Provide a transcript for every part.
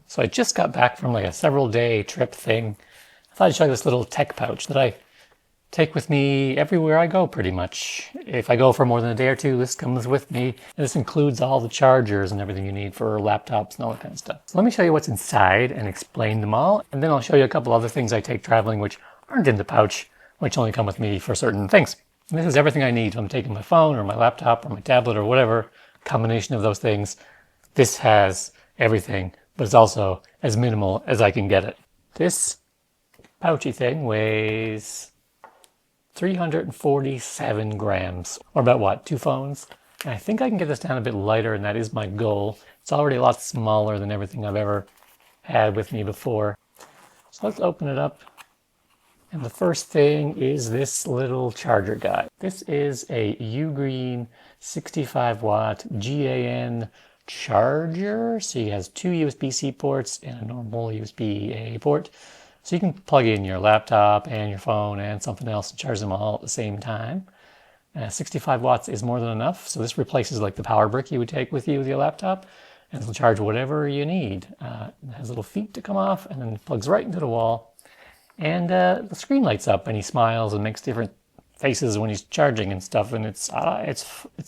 So I just got back from like a several day trip thing. I thought I'd show you this little tech pouch that I take with me everywhere I go pretty much. If I go for more than a day or two, this comes with me. And this includes all the chargers and everything you need for laptops and all that kind of stuff. So let me show you what's inside and explain them all. And then I'll show you a couple other things I take traveling which aren't in the pouch, which only come with me for certain things. And this is everything I need. If I'm taking my phone or my laptop or my tablet or whatever combination of those things, this has everything, but it's also as minimal as I can get it. This pouchy thing weighs 347 grams, or about what, 2 phones? And I think I can get this down a bit lighter, and that is my goal. It's already a lot smaller than everything I've ever had with me before. So let's open it up. And the first thing is this little charger guy. This is a UGREEN 65 watt GAN charger. So he has 2 USB-C ports and a normal USB-A port. So you can plug in your laptop and your phone and something else and charge them all at the same time. 65 watts is more than enough. So this replaces like the power brick you would take with you with your laptop. And it'll charge whatever you need. It has little feet to come off and then it plugs right into the wall. And the screen lights up and he smiles and makes different faces when he's charging and stuff. And it's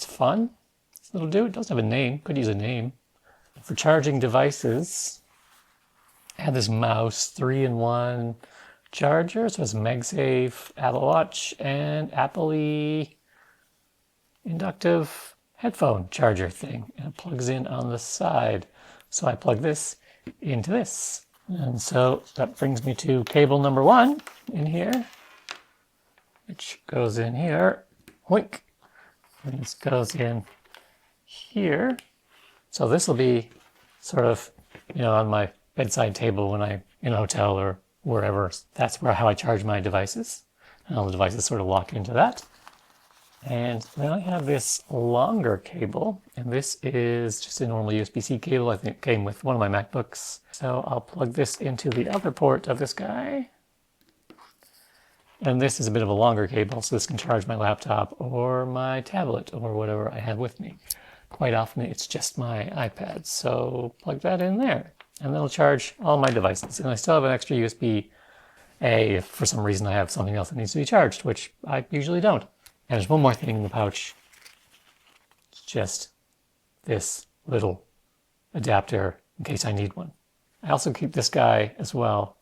fun. This little dude doesn't have a name. Could use a name. For charging devices, I have this MOUS 3-in-1 charger. So it's MagSafe, Apple Watch, and Apple inductive headphone charger thing. And it plugs in on the side. So I plug this into this. And so that brings me to cable number 1 in here, which goes in here. Wink. And this goes in here. So this will be sort of, on my bedside table when I'm in a hotel or wherever. That's how I charge my devices. And all the devices sort of lock into that. And then I have this longer cable, and this is just a normal USB-C cable. I think it came with one of my MacBooks. So I'll plug this into the other port of this guy. And this is a bit of a longer cable, so this can charge my laptop or my tablet or whatever I have with me. Quite often it's just my iPad, so plug that in there. And that'll charge all my devices. And I still have an extra USB-A if for some reason I have something else that needs to be charged, which I usually don't. And there's one more thing in the pouch. It's just this little adapter in case I need one. I also keep this guy as well.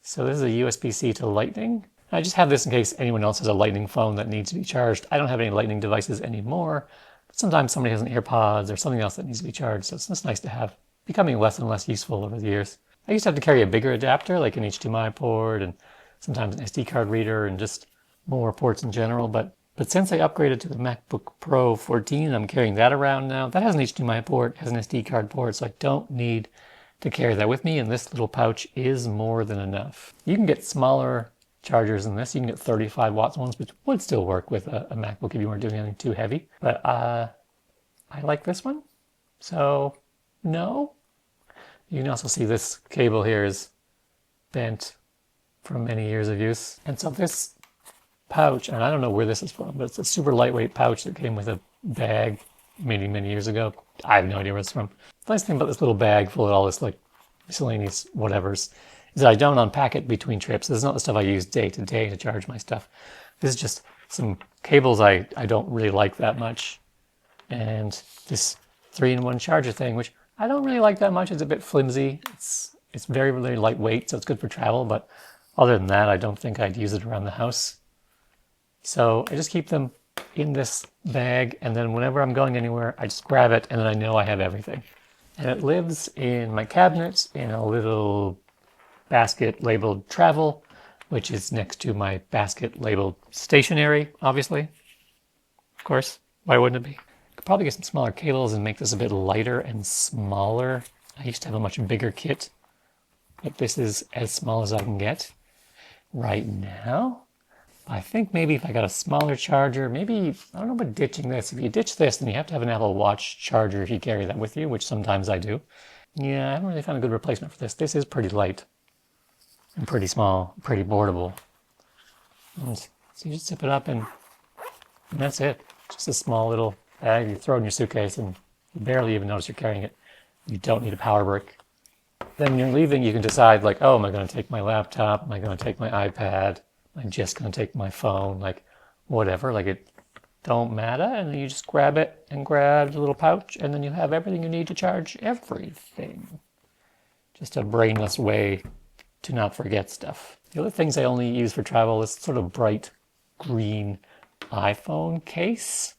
So this is a USB-C to Lightning. I just have this in case anyone else has a Lightning phone that needs to be charged. I don't have any Lightning devices anymore, but sometimes somebody has an AirPods or something else that needs to be charged. So it's just nice to have. Becoming less and less useful over the years. I used to have to carry a bigger adapter, like an HDMI port and sometimes an SD card reader and just more ports in general, but since I upgraded to the MacBook Pro 14, I'm carrying that around now. That has an HDMI port, has an SD card port, so I don't need to carry that with me, and this little pouch is more than enough. You can get smaller chargers than this. You can get 35 watts ones, which would still work with a MacBook if you weren't doing anything too heavy. But I like this one, so no. You can also see this cable here is bent from many years of use. And so this pouch, and I don't know where this is from, but it's a super lightweight pouch that came with a bag many, many years ago. I have no idea where it's from. The nice thing about this little bag full of all this like miscellaneous whatevers is that I don't unpack it between trips. This is not the stuff I use day to day to charge my stuff. This is just some cables I don't really like that much. And this 3-in-1 charger thing, which I don't really like that much. It's a bit flimsy. It's very, very lightweight, so it's good for travel. But other than that, I don't think I'd use it around the house. So I just keep them in this bag, and then whenever I'm going anywhere, I just grab it, and then I know I have everything. And it lives in my cabinet in a little basket labeled travel, which is next to my basket labeled stationery, obviously. Of course, why wouldn't it be? Could probably get some smaller cables and make this a bit lighter and smaller. I used to have a much bigger kit, but this is as small as I can get right now. I think maybe if I got a smaller charger, maybe, I don't know about ditching this. If you ditch this, then you have to have an Apple Watch charger if you carry that with you, which sometimes I do. Yeah, I haven't really found a good replacement for this. This is pretty light and pretty small, pretty portable. And so you just zip it up and that's it. Just a small little bag you throw in your suitcase and you barely even notice you're carrying it. You don't need a power brick. Then when you're leaving, you can decide like, oh, am I going to take my laptop? Am I going to take my iPad? Am I just going to take my phone? Like, whatever. Like, it don't matter. And then you just grab it and grab the little pouch, and then you have everything you need to charge everything. Just a brainless way to not forget stuff. The other things I only use for travel is sort of bright green iPhone case,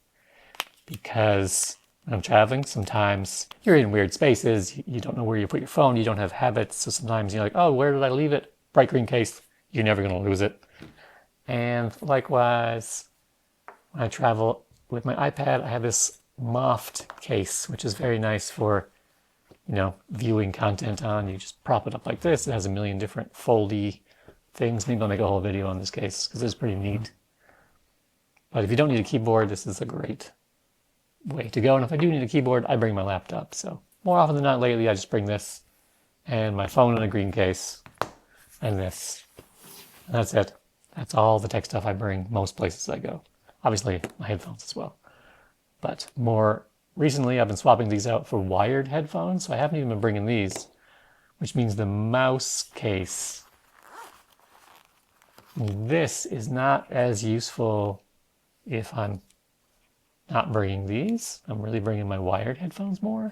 because when I'm traveling, sometimes you're in weird spaces, you don't know where you put your phone, you don't have habits, so sometimes you're like, oh, where did I leave it? Bright green case, you're never going to lose it. And likewise, when I travel with my iPad, I have this MOFT case, which is very nice for, viewing content on. You just prop it up like this. It has a million different foldy things. Maybe I'll make a whole video on this case because it's pretty neat. But if you don't need a keyboard, this is a great way to go. And if I do need a keyboard, I bring my laptop. So more often than not lately, I just bring this and my phone in a green case and this. And that's it. That's all the tech stuff I bring most places I go. Obviously, my headphones as well. But more recently, I've been swapping these out for wired headphones, so I haven't even been bringing these, which means the mouse case. This is not as useful if I'm not bringing these. I'm really bringing my wired headphones more.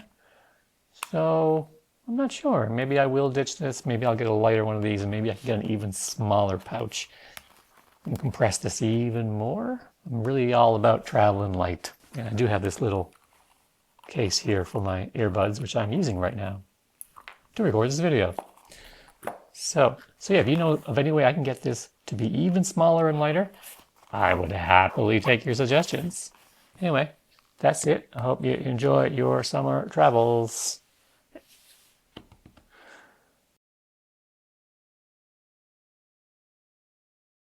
So I'm not sure. Maybe I will ditch this. Maybe I'll get a lighter one of these, and maybe I can get an even smaller pouch and compress this even more. I'm really all about traveling light. And I do have this little case here for my earbuds, which I'm using right now to record this video. So yeah, if you know of any way I can get this to be even smaller and lighter, I would happily take your suggestions. Anyway, that's it. I hope you enjoy your summer travels.